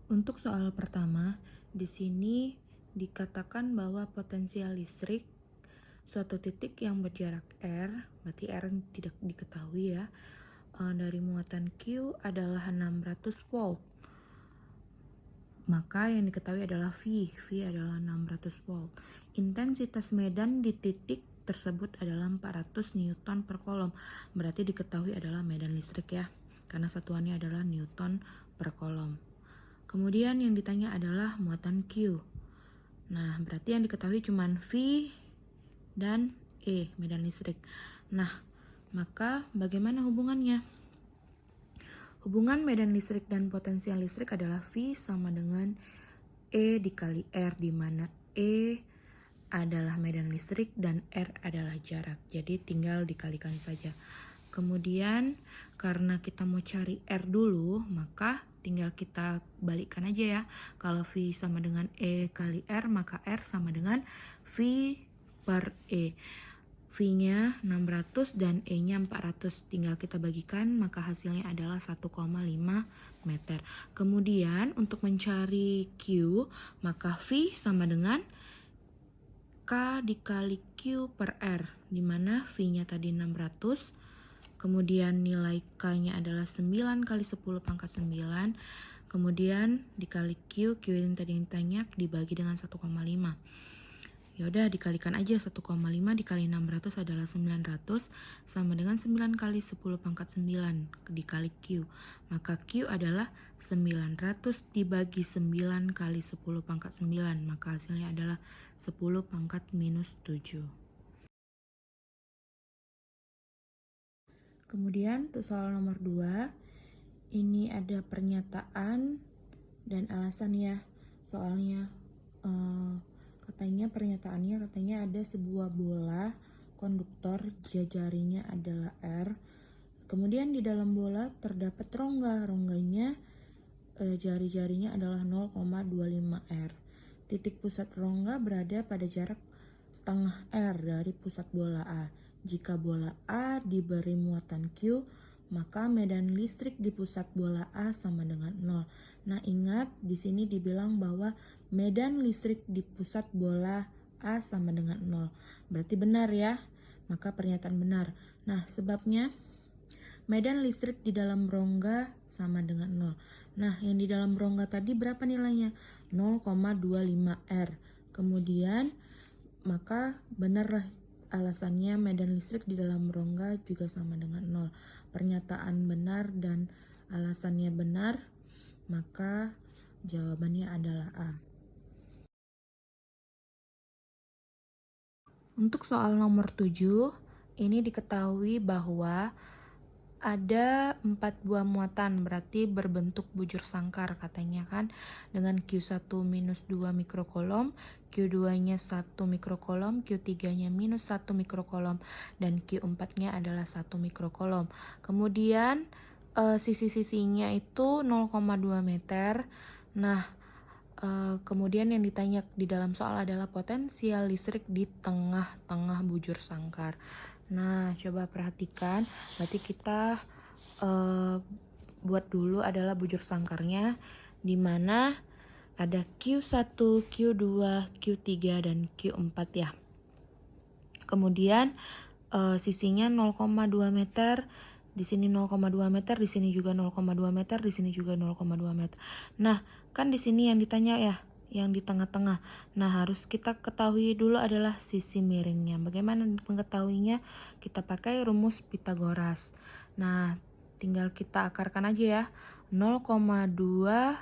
Untuk soal pertama, di sini dikatakan bahwa potensial listrik suatu titik yang berjarak R, berarti R tidak diketahui ya, dari muatan Q adalah 600 volt. Maka yang diketahui adalah V adalah 600 volt. Intensitas medan di titik tersebut adalah 400 Newton per kolom. Berarti diketahui adalah medan listrik ya, karena satuannya adalah Newton per kolom. Kemudian yang ditanya adalah muatan Q. Nah, berarti yang diketahui cuma V dan E, medan listrik. Nah, maka bagaimana hubungannya? Hubungan medan listrik dan potensial listrik adalah V sama dengan E dikali R, di mana E adalah medan listrik dan R adalah jarak. Jadi tinggal dikalikan saja. Kemudian karena kita mau cari R dulu, maka tinggal kita balikkan aja ya. Kalau V sama dengan E kali R, maka R sama dengan V per E. V-nya 600 dan E-nya 400. Tinggal kita bagikan, maka hasilnya adalah 1,5 meter. Kemudian untuk mencari Q, maka V sama dengan K dikali Q per R, di mana V-nya tadi 600, kemudian nilai K-nya adalah 9 kali 10 pangkat 9, kemudian dikali Q yang tadi ditanya dibagi dengan 1,5. Yaudah dikalikan aja, 1,5 dikali 600 adalah 900, sama dengan 9 kali 10 pangkat 9 dikali Q. Maka Q adalah 900 dibagi 9 kali 10 pangkat 9, maka hasilnya adalah 10 pangkat minus 7. Kemudian untuk soal nomor 2, ini ada pernyataan dan alasan ya. Soalnya katanya ada sebuah bola konduktor jarinya adalah R. Kemudian di dalam bola terdapat rongganya jari-jarinya adalah 0,25 R. Titik pusat rongga berada pada jarak setengah R dari pusat bola A. Jika bola A diberi muatan Q, maka medan listrik di pusat bola A sama dengan 0. Nah, ingat di sini dibilang bahwa medan listrik di pusat bola A sama dengan 0. Berarti benar ya? Maka pernyataan benar. Nah, sebabnya medan listrik di dalam rongga sama dengan 0. Nah, yang di dalam rongga tadi berapa nilainya? 0,25 R. Kemudian, maka benarlah alasannya medan listrik di dalam rongga juga sama dengan 0. Pernyataan benar dan alasannya benar, maka jawabannya adalah A. Untuk soal nomor 7, ini diketahui bahwa ada 4 buah muatan, berarti berbentuk bujur sangkar katanya kan, dengan Q1 minus 2 mikrokolom, Q2-nya 1 mikrokolom, Q3-nya minus 1 mikrokolom, dan Q4-nya adalah 1 mikrokolom. Kemudian sisi-sisinya itu 0,2 meter. Nah, kemudian yang ditanya di dalam soal adalah potensial listrik di tengah-tengah bujur sangkar. Nah, coba perhatikan, berarti kita buat dulu adalah bujur sangkarnya, di mana ada Q1, Q2, Q3, dan Q4 ya. Kemudian sisinya 0,2 meter, di sini 0,2 meter, di sini juga 0,2 meter, di sini juga 0,2 meter. Nah, kan di sini yang ditanya ya, yang di tengah-tengah. Nah, harus kita ketahui dulu adalah sisi miringnya. Bagaimana mengetahuinya? Kita pakai rumus Pitagoras. Nah, tinggal kita akarkan aja ya. 0,2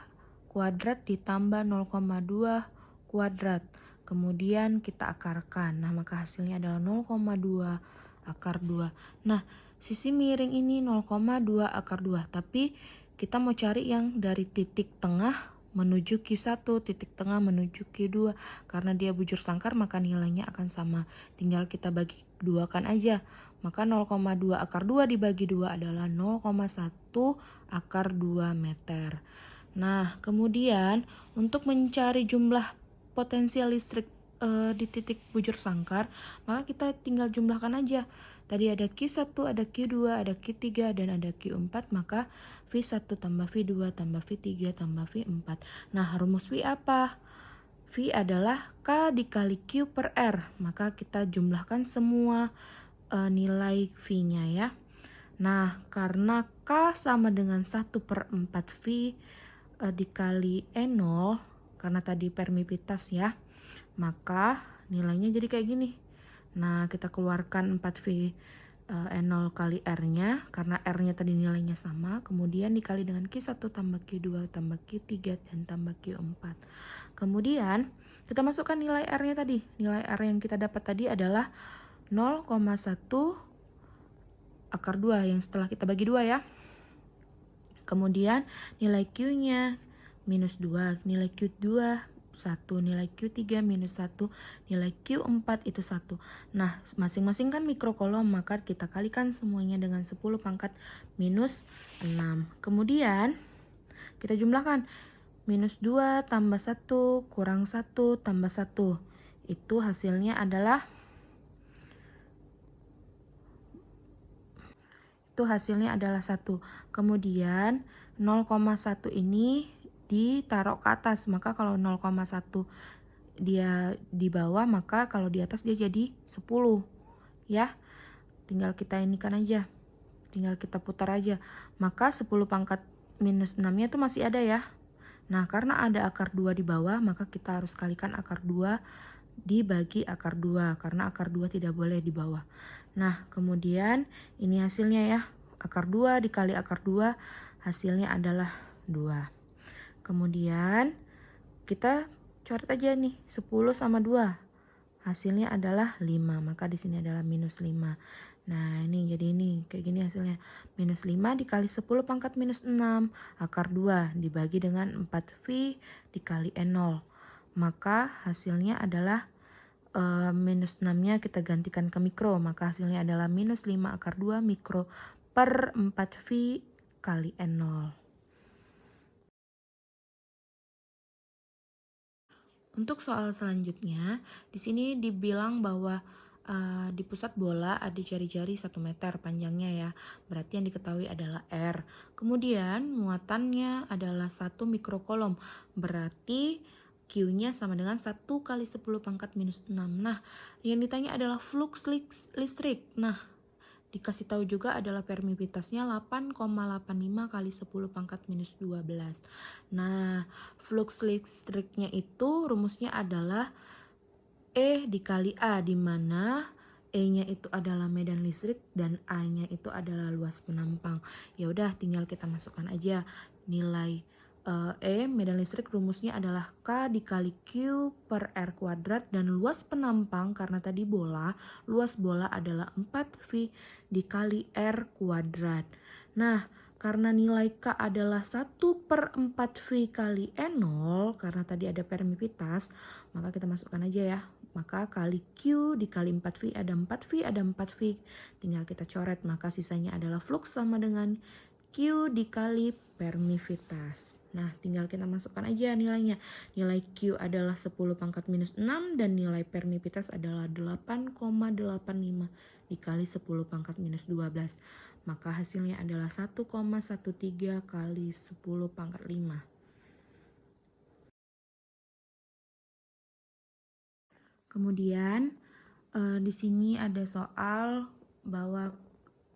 kuadrat ditambah 0,2 kuadrat. Kemudian kita akarkan. Nah, maka hasilnya adalah 0,2 akar 2. Nah, sisi miring ini 0,2 akar 2. Tapi kita mau cari yang dari titik tengah menuju Q1, titik tengah menuju Q2. Karena dia bujur sangkar, maka nilainya akan sama. Tinggal kita bagi duakan aja. Maka 0,2 akar 2 dibagi 2 adalah 0,1 akar 2 meter. Nah, kemudian untuk mencari jumlah potensial listrik di titik bujur sangkar, maka kita tinggal jumlahkan aja. Tadi ada Q1, ada Q2, ada Q3, dan ada Q4, maka V1 tambah V2 tambah V3 tambah V4. Nah, rumus V apa? V adalah K dikali Q per R, maka kita jumlahkan semua nilai V-nya ya. Nah, karena K sama dengan 1/4 V dikali E0, karena tadi permitivitas ya, maka nilainya jadi kayak gini. Nah, kita keluarkan 4V E0 kali R-nya, karena R-nya tadi nilainya sama, kemudian dikali dengan Q1 tambah Q2 tambah Q3 dan tambah Q4. Kemudian, kita masukkan nilai R-nya tadi. Nilai R yang kita dapat tadi adalah 0,1 akar 2 yang setelah kita bagi 2 ya. Kemudian nilai Q-nya minus 2, nilai Q2 1, nilai Q3 minus 1, nilai Q4 itu 1. Nah, masing-masing kan mikrokolom, maka kita kalikan semuanya dengan 10 pangkat minus 6. Kemudian kita jumlahkan minus 2 tambah 1 kurang 1 tambah 1. Itu hasilnya adalah 1. Kemudian 0,1 ini ditaruh ke atas, maka kalau 0,1 dia di bawah, maka kalau di atas dia jadi 10 ya. Tinggal kita inikan aja, tinggal kita putar aja, maka 10 pangkat minus 6 nya itu masih ada ya. Nah, karena ada akar 2 di bawah, maka kita harus kalikan akar 2 dibagi akar 2, karena akar 2 tidak boleh di bawah. Nah, kemudian ini hasilnya ya, akar 2 dikali akar 2, hasilnya adalah 2. Kemudian kita coret aja nih, 10 sama 2, hasilnya adalah 5, maka di sini adalah minus 5. Nah, ini jadi ini kayak gini hasilnya. Minus 5 dikali 10 pangkat minus 6 akar 2 dibagi dengan 4V dikali E0. Maka hasilnya adalah minus 6-nya kita gantikan ke mikro, maka hasilnya adalah minus 5 akar 2 mikro per 4V kali N0. Untuk soal selanjutnya, di sini dibilang bahwa di pusat bola ada jari-jari 1 meter panjangnya ya, berarti yang diketahui adalah R. Kemudian muatannya adalah 1 mikrokolom, berarti Q-nya sama dengan 1 kali 10 pangkat minus 6. Nah, yang ditanya adalah flux listrik. Nah, dikasih tahu juga adalah permitivitasnya 8,85 kali 10 pangkat minus 12. Nah, flux listriknya itu rumusnya adalah E dikali A, di mana E-nya itu adalah medan listrik dan A-nya itu adalah luas penampang. Ya udah, tinggal kita masukkan aja nilai medan listrik rumusnya adalah K dikali Q per R kuadrat, dan luas penampang karena tadi bola, luas bola adalah 4V dikali R kuadrat. Nah, karena nilai K adalah 1/4V kali E0, karena tadi ada permitivitas, maka kita masukkan aja ya. Maka kali Q dikali 4V, ada 4V, ada 4V, tinggal kita coret, maka sisanya adalah flux sama dengan Q dikali permitivitas. Nah, tinggal kita masukkan aja nilainya. Nilai Q adalah 10 pangkat minus 6 dan nilai permitivitas adalah 8,85 dikali 10 pangkat minus 12. Maka hasilnya adalah 1,13 kali 10 pangkat 5. Kemudian di sini ada soal bahwa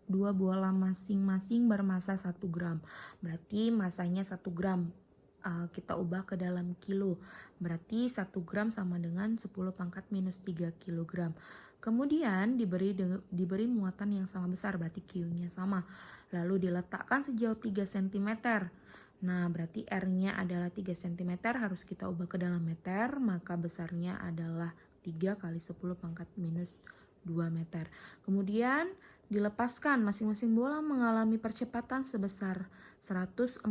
dua bola masing-masing bermasa 1 gram. Berarti masanya 1 gram. Kita ubah ke dalam kilo. Berarti 1 gram sama dengan 10 pangkat minus 3 kilogram. Kemudian diberi muatan yang sama besar, berarti Q-nya sama. Lalu diletakkan sejauh 3 cm. Nah, berarti R-nya adalah 3 cm, harus kita ubah ke dalam meter, maka besarnya adalah 3 kali 10 pangkat minus 2 meter. Kemudian dilepaskan, masing-masing bola mengalami percepatan sebesar 144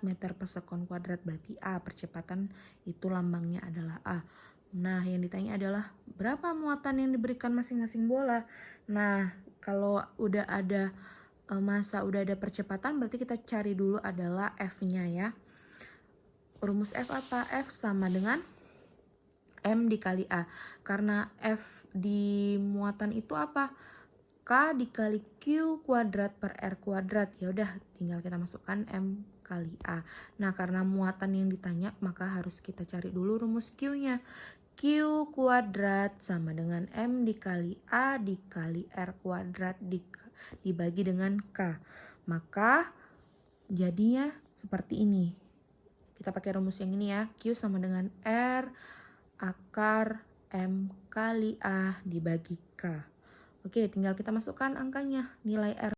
meter per sekon kuadrat, berarti A, percepatan itu lambangnya adalah A. Nah, yang ditanya adalah berapa muatan yang diberikan masing-masing bola. Nah, kalau udah ada masa, udah ada percepatan, berarti kita cari dulu adalah F-nya ya. Rumus F apa? F sama dengan M dikali A. Karena F di muatan itu apa? K dikali Q kuadrat per R kuadrat. Ya udah, tinggal kita masukkan M kali A. Nah, karena muatan yang ditanya, maka harus kita cari dulu rumus Q-nya. Q kuadrat sama dengan M dikali A dikali R kuadrat dibagi dengan K. Maka jadinya seperti ini. Kita pakai rumus yang ini ya. Q sama dengan R akar M kali A dibagi K. Oke, tinggal kita masukkan angkanya. Nilai R